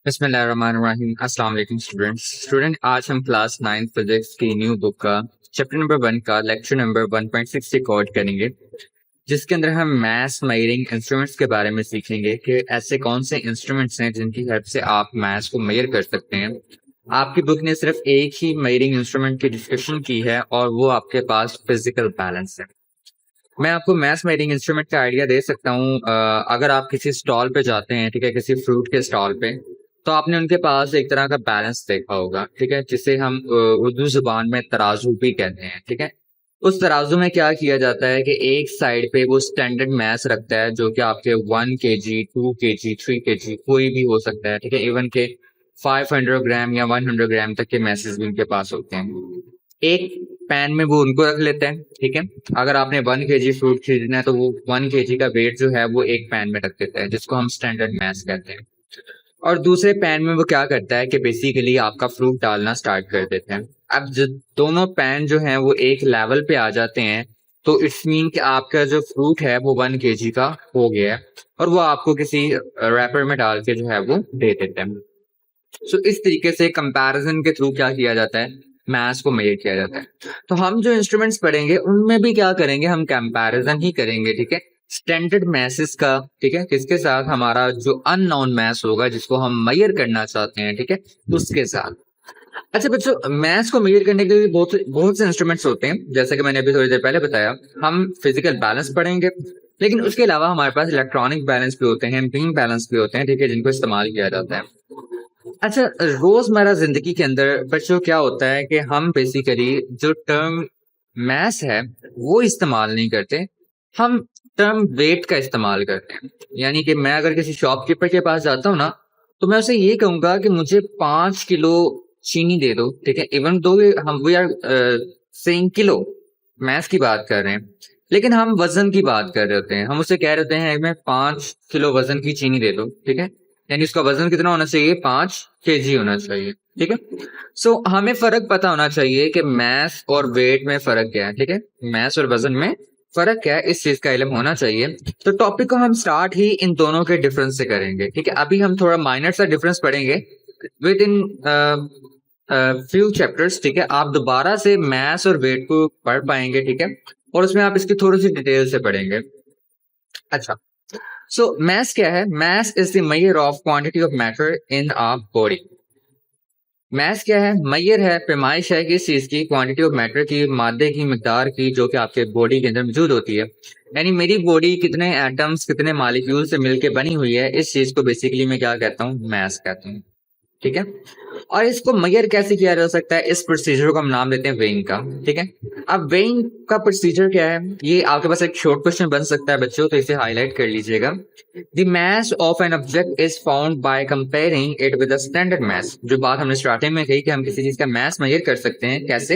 बिस्मिल्लाहिर्रहमानिर्रहीम। अस्सलाम वालेकुम स्टूडेंट, आज हम क्लास 9 फिजिक्स की न्यू बुक का चैप्टर नंबर 1 का लेक्चर नंबर 1.6 रिकॉर्ड करेंगे, जिसके अंदर हम मैथ्स मेजरिंग इंस्ट्रूमेंट्स के बारे में सीखेंगे कि ऐसे कौन से इंस्ट्रूमेंट्स हैं जिनकी हेल्प से आप मैथ्स को मेजर कर सकते हैं। आपकी बुक ने सिर्फ एक ही मेजरिंग इंस्ट्रूमेंट की डिस्कशन की है और वो आपके पास फिजिकल बैलेंस है। मैं आपको मैथ्स मेजरिंग इंस्ट्रूमेंट का आइडिया दे सकता हूँ। अगर आप किसी स्टॉल पे जाते हैं, ठीक है, किसी फ्रूट के स्टॉल पे, तो आपने उनके पास एक तरह का बैलेंस देखा होगा, ठीक है, जिसे हम उर्दू जुबान में तराजू भी कहते हैं, ठीक है। उस तराजू में क्या किया जाता है कि एक साइड पे वो स्टैंडर्ड मैथ्स रखता है जो कि आपके 1 kg 2 kg 3 kg कोई भी हो सकता है, ठीक है, इवन के 500 ग्राम या 100 ग्राम तक के मैसेज भी उनके पास होते हैं। एक पैन में वो उनको रख लेते हैं, ठीक है। अगर आपने 1 kg फ्रूट खरीदना है तो वो 1 kg का वेट जो है वो एक पैन में रख देता है, जिसको हम स्टैंडर्ड मैथ्स कहते हैं। और दूसरे पैन में वो क्या करता है कि बेसिकली आपका फ्रूट डालना स्टार्ट कर देते हैं। अब जो दोनों पैन जो हैं वो एक लेवल पे आ जाते हैं, तो इट्स मीन कि आपका जो फ्रूट है वो 1 kg का हो गया है और वो आपको किसी रैपर में डाल के जो है वो दे देते हैं। सो इस तरीके से कंपैरिजन के थ्रू क्या किया जाता है, मैथ्स को मेजर किया जाता है। तो हम जो इंस्ट्रूमेंट्स पढ़ेंगे उनमें भी क्या करेंगे, हम कंपैरिजन ही करेंगे, ठीक है, स्टैंडर्ड मैथ्स का, ठीक है, किसके साथ, हमारा जो अननोन मैथ्स होगा जिसको हम मेजर करना चाहते हैं, ठीक है, उसके साथ। अच्छा बच्चों, मैथ्स को मेजर करने के लिए बहुत बहुत से इंस्ट्रूमेंट्स होते हैं, जैसे कि मैंने अभी थोड़ी देर पहले बताया। हम फिजिकल बैलेंस पढ़ेंगे, लेकिन उसके अलावा हमारे पास इलेक्ट्रॉनिक बैलेंस भी होते हैं, बीम बैलेंस भी होते हैं, ठीक है, जिनको इस्तेमाल किया जाता है। अच्छा, रोजमर्रा जिंदगी के अंदर बच्चों क्या होता है कि हम बेसिकली जो टर्म मैथ्स है वो इस्तेमाल नहीं करते, हम टर्म वेट का इस्तेमाल करते हैं। यानी कि मैं अगर किसी शॉपकीपर के पास जाता हूँ ना, तो मैं उसे ये कहूंगा कि मुझे 5 किलो चीनी दे दो, ठीक है, इवन दो हम we are saying kilo, maths की बात कर रहे हैं, लेकिन हम वजन की बात कर रहे होते हैं। हम उसे कह रहे होते हैं मैं 5 किलो वजन की चीनी दे दो, ठीक है, यानी उसका वजन कितना होना चाहिए, 5 kg होना चाहिए, ठीक है। सो हमें फर्क पता होना चाहिए कि मैथ्स और वेट में फर्क क्या है, ठीक है, मैथ्स और वजन में फर्क क्या है, इस चीज का इल्म होना चाहिए। तो टॉपिक को हम स्टार्ट ही इन दोनों के डिफरेंस से करेंगे, ठीक है। अभी हम थोड़ा माइनर सा डिफरेंस पढ़ेंगे विद इन फ्यू चैप्टर्स, ठीक है। आप दोबारा से मैथ्स और वेट को पढ़ पाएंगे, ठीक है, और उसमें आप इसकी थोड़ी सी डिटेल से पढ़ेंगे। अच्छा, सो mass क्या है, mass is the measure of quantity of matter in a body। mass क्या है, मैयर है, पैमाइश है किस चीज की, क्वांटिटी ऑफ मैटर की, मादे की मकदार की, जो कि आपके बॉडी के अंदर मौजूद होती है। यानी मेरी बॉडी कितने एटम्स कितने मॉलिक्यूल से मिलकर बनी हुई है, इस चीज को बेसिकली मैं क्या कहता हूँ, मैस कहता हूँ, ठीक है। और इसको मेजर कैसे किया जा सकता है, इस प्रोसीजर को हम नाम देते हैं वेइंग का, ठीक है। अब वेइंग का प्रोसीजर क्या है, ये आपके पास एक शॉर्ट क्वेश्चन बन सकता है बच्चों, तो इसे हाईलाइट कर लीजिएगा। The mass of an object is found by comparing it with standard mass। जो बात हमने स्टार्टिंग में कही कि हम किसी चीज का मैस मेजर कर सकते हैं, कैसे,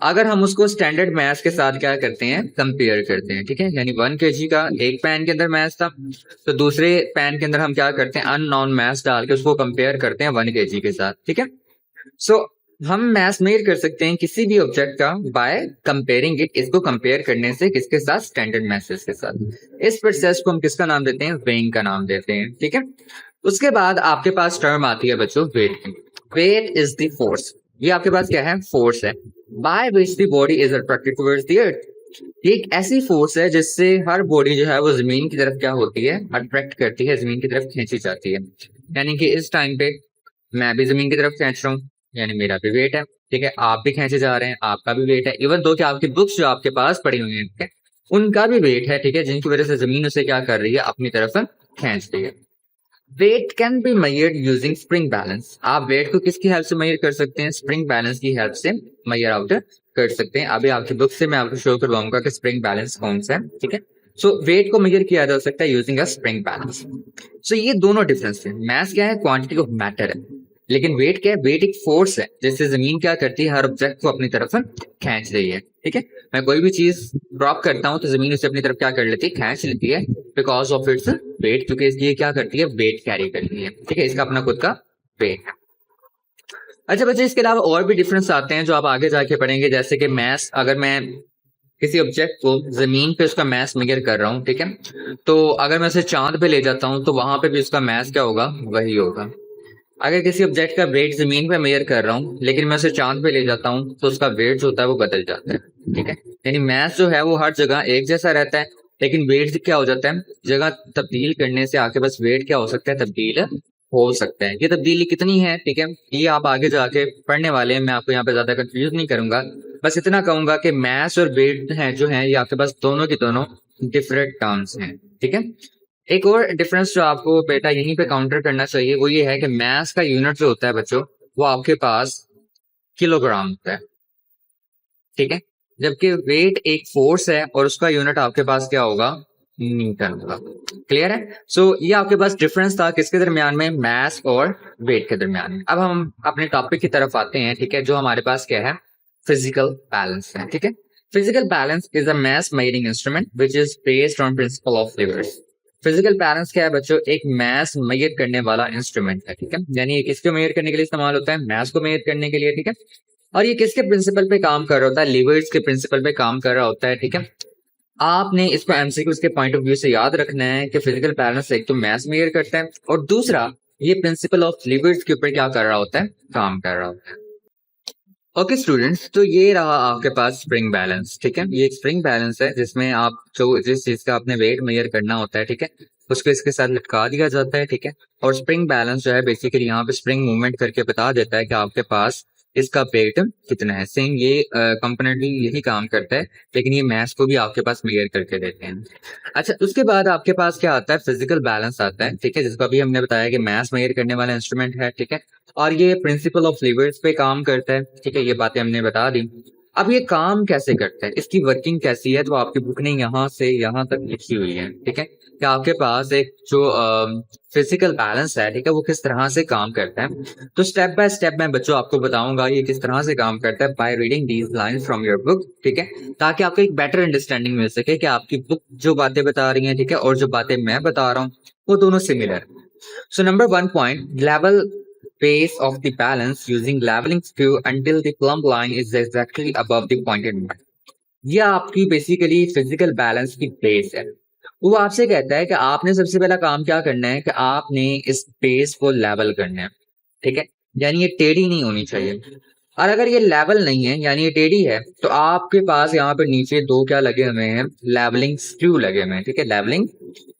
अगर हम उसको स्टैंडर्ड मैस के साथ क्या करते हैं, कंपेयर करते हैं, ठीक है। यानी 1 kg का एक पैन के अंदर मैस था, तो दूसरे पैन के अंदर हम क्या करते हैं, अननोन मैस डाल के उसको कंपेयर करते हैं 1 kg के साथ, ठीक है। सो हम मैथ मेजर कर सकते हैं किसी भी ऑब्जेक्ट का बाय कंपेयरिंग इट, इसको कंपेयर करने से किसके साथ, स्टैंडर्ड मैसेज के साथ। इस प्रोसेस को हम किसका नाम देते हैं, वेइंग का नाम देते हैं, ठीक है। उसके बाद आपके पास टर्म आती है बच्चों वेट की। वेट इज द फोर्स, ये आपके पास क्या है, फोर्स है, by which the body is attracted towards the earth. ये एक ऐसी फोर्स है जिससे हर बॉडी जो है वो जमीन की तरफ क्या होती है, अट्रैक्ट करती है, जमीन की तरफ खींची जाती है। यानी कि इस टाइम पे मैं भी जमीन की तरफ खींच रहा हूँ, यानी मेरा भी वेट है, ठीक है, आप भी खींचे जा रहे हैं, आपका भी वेट है, इवन दो कि आपकी बुक्स जो आपके पास पड़ी हुई हैं, ठीक है, उनका भी वेट है, ठीक है, जिनकी वजह से जमीन उसे क्या कर रही है, अपनी तरफ खींच रही है। Weight can be measured using spring balance. आप वेट को किसकी हेल्प से मेजर कर सकते हैं, स्प्रिंग बैलेंस की हेल्प से मेजर आउट कर सकते हैं। अभी आपकी बुक से मैं आपको शो करवाऊंगा कि स्प्रिंग बैलेंस कौन सा है, ठीक है। सो वेट को मेजर किया जा सकता है यूजिंग अ स्प्रिंग बैलेंस। सो ये दोनों डिफरेंस है। मैथ क्या है, क्वांटिटी ऑफ मैटर है, लेकिन वेट क्या है, वेट एक फोर्स है, जैसे जमीन क्या करती है, हर ऑब्जेक्ट को अपनी तरफ खींच रही है, ठीक है। मैं कोई भी चीज ड्रॉप करता हूं तो जमीन उसे अपनी तरफ क्या कर लेती है, खींच लेती है, बिकॉज ऑफ इट्स वेट, क्योंकि ये क्या करती है, वेट कैरी करती है, ठीक है, इसका अपना खुद का वेट है। अच्छा बच्चे, इसके अलावा और भी डिफरेंस आते हैं जो आप आगे जाके पढ़ेंगे, जैसे कि मैस, अगर मैं किसी ऑब्जेक्ट को जमीन पे उसका मैस मेजर कर रहा हूँ, ठीक है, तो अगर मैं उसे चांद पे ले जाता हूँ तो वहां पे भी उसका मैस क्या होगा, वही होगा। अगर किसी ऑब्जेक्ट का वेट जमीन पे मेजर कर रहा हूँ लेकिन मैं उसे चांद पे ले जाता हूँ तो उसका वेट जो होता है वो बदल जाता है। ठीक है, यानी मास जो है वो हर जगह एक जैसा रहता है, लेकिन वेट क्या हो जाता है, जगह तब्दील करने से आपके पास वेट क्या हो सकता है, तब्दील हो सकता है। ये तब्दीली कितनी है, ठीक है, ये आप आगे जाके पढ़ने वाले हैं, मैं आपको यहाँ पे ज्यादा कंफ्यूज नहीं करूंगा। बस इतना कहूंगा कि मास और वेट है जो है ये आपके पास दोनों की दोनों डिफरेंट टर्म्स हैं। ठीक है, एक और डिफरेंस जो आपको बेटा यहीं पे काउंटर करना चाहिए वो ये है कि मास का यूनिट जो होता है बच्चों वो आपके पास किलोग्राम होता है। ठीक है, जबकि वेट एक फोर्स है और उसका यूनिट आपके पास क्या होगा, न्यूटन होगा। क्लियर है? सो ये आपके पास डिफरेंस था किसके दरमियान में, मास और वेट के दरमियान में। अब हम अपने टॉपिक की तरफ आते हैं। ठीक है, जो हमारे पास क्या है, फिजिकल बैलेंस है। ठीक है, physical balance is a mass measuring instrument which is based on principle of levers. Physical balance क्या है बच्चों, एक मास मेजर करने वाला इंस्ट्रूमेंट है। ठीक है, यानी ये किसको मेजर करने के लिए इस्तेमाल होता है, मास को मेजर करने के लिए। ठीक है, और ये किसके प्रिंसिपल पे काम कर रहा होता है, लिवर्स के प्रिंसिपल पे काम कर रहा होता है। ठीक है, आपने इसको एमसीक्यूज के पॉइंट ऑफ व्यू से याद रखना है कि फिजिकल बैलेंस एक तो मास मेजर करता है और दूसरा ये प्रिंसिपल ऑफ लिवर्स के ऊपर क्या कर रहा होता है, काम कर रहा होता है। ओके स्टूडेंट्स, तो ये रहा आपके पास स्प्रिंग बैलेंस। ठीक है, ये एक स्प्रिंग बैलेंस है जिसमें आप जो जिस चीज का आपने वेट मेजर करना होता है, ठीक है, उसको इसके साथ लटका दिया जाता है। ठीक है, और स्प्रिंग बैलेंस जो है बेसिकली यहाँ पे स्प्रिंग मूवमेंट करके बता देता है कि आपके पास इसका वेट कितना है। सेम ये कंपोनेंट भी यही काम करता है, लेकिन ये मास को भी आपके पास मेजर करके देते हैं। अच्छा, उसके बाद आपके पास क्या आता है, फिजिकल बैलेंस आता है। ठीक है, जिसका भी हमने बताया कि मास मेजर करने वाला इंस्ट्रूमेंट है। ठीक है, और ये प्रिंसिपल ऑफ लिवर्स पे काम करता है। ठीक है, ये बातें हमने बता दी। अब ये काम कैसे करता है, इसकी वर्किंग कैसी है, तो आपकी बुक ने यहाँ से यहाँ तक लिखी हुई है। ठीक है, कि आपके पास एक जो फिजिकल बैलेंस है, ठीक है, वो किस तरह से काम करता है। तो स्टेप बाय स्टेप मैं बच्चों आपको बताऊंगा ये किस तरह से काम करता है by reading these lines from your book. ठीक है, ताकि आपको एक बेटर अंडरस्टैंडिंग मिल सके कि आपकी बुक जो बातें बता रही है, ठीक है, और जो बातें मैं बता रहा हूँ वो दोनों similar. So number 1 point, level base of the balance using leveling screw until the plumb line is exactly above the pointed mark. ये आपकी बेसिकली फिजिकल बैलेंस की बेस है। वो आपसे कहता है कि आपने सबसे पहला काम क्या करना है कि आपने इस बेस को लेवल करना है। ठीक है, यानी ये टेढ़ी नहीं होनी चाहिए। और अगर ये लेवल नहीं है यानी ये टेढ़ी है तो आपके पास यहाँ पे नीचे दो क्या लगे हुए हैं, लेवलिंग स्क्रू लगे हुए हैं। ठीक है, लेवलिंग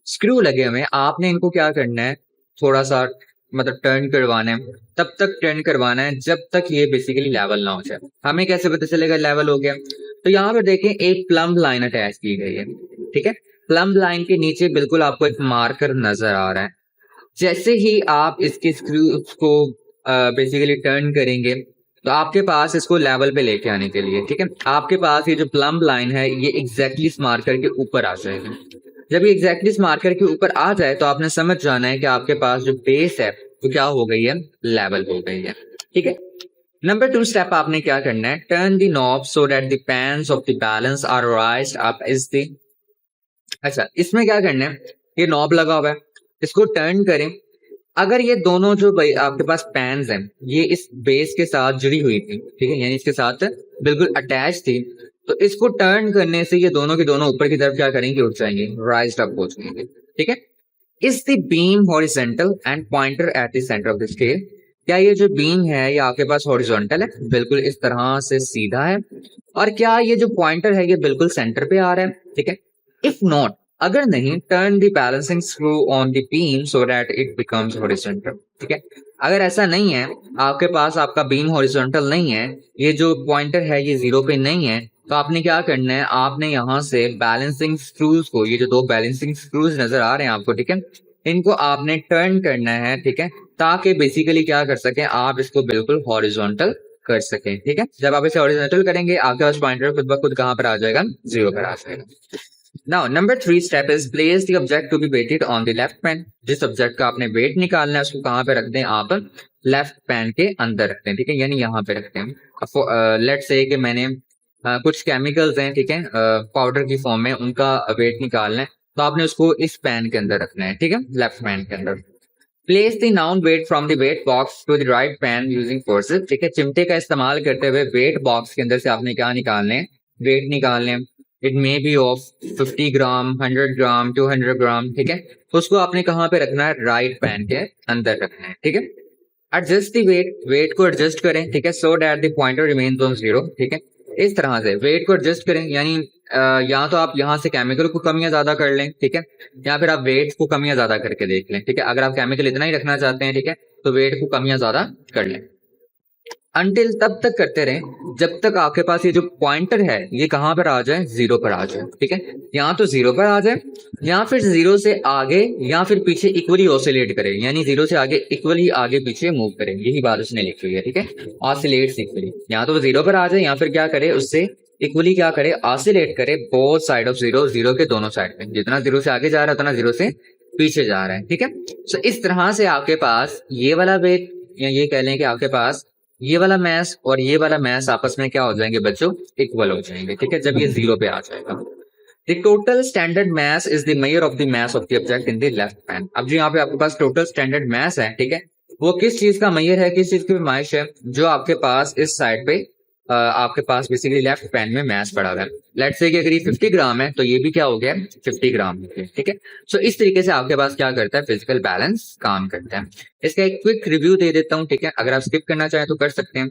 स्क्रू लगे हुए हैं। आपने इनको क्या करना है, थोड़ा सा मतलब टर्न करवाना है। तब तक टर्न करवाना है जब तक ये बेसिकली लेवल ना हो जाए। हमें कैसे पता चलेगा लेवल हो गया, तो यहाँ पे देखें एक प्लम्ब लाइन अटैच की गई है। ठीक है, प्लम्ब लाइन के नीचे बिल्कुल आपको एक मार्कर नजर आ रहा है। जैसे ही आप इसके स्क्रू को बेसिकली टर्न करेंगे तो आपके पास इसको लेवल पे लेके आने के लिए, ठीक है, आपके पास ये जो प्लम्ब लाइन है ये एग्जैक्टली इस मार्कर के ऊपर आ जाएगी। जब ये एग्जैक्टली इस मार्कर के ऊपर आ जाए तो आपने समझ जाना है कि आपके पास जो बेस है वो क्या हो गई है, लेवल हो गई है। ठीक है, नंबर 2 स्टेप आपने क्या करना है, turn the knob so that the pans of the balance are raised up is the. अच्छा, इसमें क्या करना है, ये नॉब लगा हुआ है, इसको टर्न करें। अगर ये दोनों जो आपके पास पैन्स हैं ये इस बेस के साथ जुड़ी हुई थी, ठीक है, यानी इसके साथ बिल्कुल अटैच थी, तो इसको टर्न करने से ये दोनों के दोनों ऊपर की तरफ क्या करेंगे, उठ जाएंगे, राइज्ड अप हो जाएंगे। ठीक है, is the beam horizontal and pointer at the centre of the scale. क्या ये जो बीम है ये आपके पास हॉरिजॉन्टल है, बिल्कुल इस तरह से सीधा है, और क्या ये जो पॉइंटर है ये बिल्कुल सेंटर पे आ रहा है। ठीक है, इफ नॉट, अगर नहीं, turn the balancing screw on the beam so that it becomes horizontal. ठीक है, अगर ऐसा नहीं है, आपके पास आपका बीम हॉरिजॉन्टल नहीं है, ये जो पॉइंटर है ये जीरो पे नहीं है, तो आपने क्या करना है, आपने यहाँ से बैलेंसिंग स्क्रूज को, ये जो दो बैलेंसिंग स्क्रूज नजर आ रहे हैं आपको, ठीक है, इनको आपने टर्न करना है। ठीक है, ताकि बेसिकली क्या कर सके, आप इसको बिल्कुल हॉरिजॉन्टल कर सकें। ठीक है, जब आप इसे हॉरिजॉन्टल करेंगे आपके पास पॉइंटर खुद ब खुद कहाँ पर आ जाएगा, जीरो पर आ जाएगा। Now number 3 step is place the object to be weighed on the left pan. जिस ऑब्जेक्ट का आपने वेट निकालना है उसको कहाँ पे रखते हैं, आप लेफ्ट पैन के अंदर रखते हैं। ठीक है, यानी यहाँ पे रखते हैं। लेट्स से कि मैंने कुछ केमिकल्स हैं, ठीक है, पाउडर की फॉर्म में, उनका वेट निकालना है, तो आपने उसको इस पैन के अंदर रखना है। ठीक है, लेफ्ट पैन के अंदर। Place the known weight from the weight box to the right pan using forceps. ठीक है, चिमटे का इस्तेमाल करते हुए वेट बॉक्स के अंदर से आपने क्या निकालने हैं, वेट निकालने हैं। इट मे बी ऑफ 50 ग्राम, 100 ग्राम, 200 ग्राम। ठीक है, उसको आपने कहाँ पे रखना है, राइट पैन के अंदर रखना है। ठीक है, एडजस्ट द वेट को एडजस्ट करें, ठीक है, सो that the pointer remains on zero, ठीक है। इस तरह से वेट को एडजस्ट करें, यानी या तो आप यहाँ से केमिकल को कम या ज्यादा कर लें, ठीक है, या फिर आप वेट को कम या ज्यादा करके देख लें, ठीक है। अगर आप केमिकल इतना ही रखना चाहते हैं, ठीक है, तो वेट को कम या ज्यादा कर लें। अनटिल तब तक करते रहें जब तक आपके पास ये जो पॉइंटर है ये कहाँ पर आ जाए, जीरो पर आ जाए, ठीक है। यहाँ तो जीरो पर आ जाए, या फिर जीरो से आगे या फिर पीछे इक्वली ऑसिलेट करे, यानी जीरो से आगे इक्वली आगे पीछे मूव करें, यही बात उसने लिखी हुई है, ठीक है। ऑसिलेट्स इक्वली, या तो वो जीरो पर आ जाए या फिर क्या करे, उससे इक्वली क्या करे, ऑसिलेट करे both side of zero, zero के दोनों साइड में, जितना जीरो से आगे जा रहा है उतना जीरो से पीछे जा रहा है, ठीक है। तो इस तरह से आपके पास ये वाला वेट, या ये कह लें कि आपके पास ये वाला मैस और ये वाला मैस आपस में क्या हो जाएंगे बच्चों, इक्वल हो जाएंगे, ठीक है, जब ये जीरो पे आ जाएगा। The total standard mass is the measure of the mass of the object in the left pan. अब जो यहाँ पे आपके पास टोटल स्टैंडर्ड मास है, ठीक है, वो किस चीज का मेजर है, किस चीज की पैमाइश है, जो आपके पास इस साइड पे आपके पास बेसिकली लेफ्ट पैन में मास पड़ा हुआ है। लेट्स से कि अगर ये 50 ग्राम है तो ये भी क्या हो गया, 50 ग्राम हो गया, ठीक है। सो इस तरीके से आपके पास क्या करता है, फिजिकल बैलेंस काम करता है। इसका एक क्विक रिव्यू दे देता हूँ, ठीक है, अगर आप स्किप करना चाहें तो कर सकते हैं।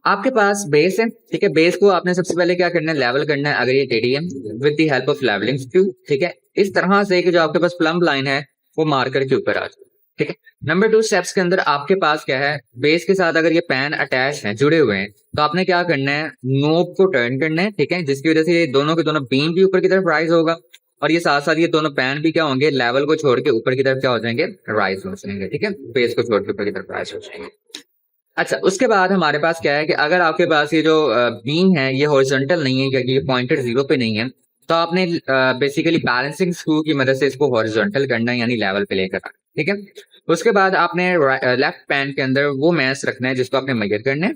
आपके पास बेस है, ठीक है, बेस को आपने सबसे पहले क्या करना है, लेवल करना है, अगर ये टेढ़ी है with the help of levelling screw, ठीक है, इस तरह से कि जो आपके पास प्लम्ब लाइन है वो मार्कर के ऊपर आ जाए, ठीक है। नंबर 2 स्टेप्स के अंदर आपके पास क्या है, बेस के साथ अगर ये पैन अटैच है, जुड़े हुए हैं, तो आपने क्या करना है, नोब को टर्न करना है, ठीक है, जिसकी वजह से ये दोनों के दोनों बीम भी ऊपर की तरफ राइज होगा, और ये साथ साथ ये दोनों पैन भी क्या होंगे, लेवल को छोड़ के ऊपर की तरफ क्या हो जाएंगे, राइज हो जाएंगे, ठीक है, बेस को छोड़ के ऊपर की तरफ राइज हो जाएंगे। अच्छा, उसके बाद हमारे पास क्या है कि अगर आपके पास ये जो बीम है ये हॉरिजॉन्टल नहीं है, क्योंकि ये पॉइंटेड जीरो पे नहीं है, तो आपने बेसिकली बैलेंसिंग स्क्रू की मदद से इसको हॉरिजॉन्टल करना है, यानी लेवल पे लेकर आना, ठीक है। उसके बाद आपने लेफ्ट पैन के अंदर वो मैस रखना है जिसको आपने मेजर करना है,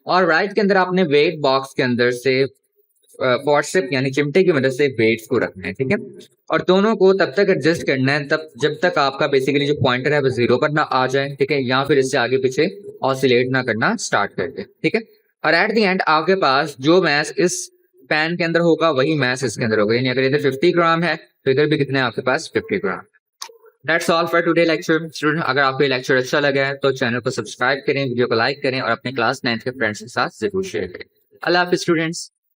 और राइट के अंदर आपने वेट बॉक्स के अंदर से व्हाट्सएप यानी चिमटे की मदद से वेट्स को रखना है, ठीक है। और दोनों को तब तक एडजस्ट करना है तब जब तक आपका बेसिकली जो पॉइंटर है वो जीरो पर ना आ जाए, ठीक है, या फिर इससे आगे पीछे ऑसिलेट ना करना स्टार्ट कर दे, ठीक है। और एट द एंड आपके पास जो मैस इस पैन के अंदर होगा वही मैस इसके अंदर होगा, यानी अगर इधर 50 ग्राम है तो इधर भी कितने हैं आपके पास, 50 gram. That's all for today lecture. Student, अगर आपको ये लेक्चर अच्छा लगा है तो चैनल को सब्सक्राइब करें, वीडियो को लाइक करें और अपने क्लास 9th के फ्रेंड्स के साथ जरूर शेयर करें। अल्लाह हाफिज स्टूडेंट्स।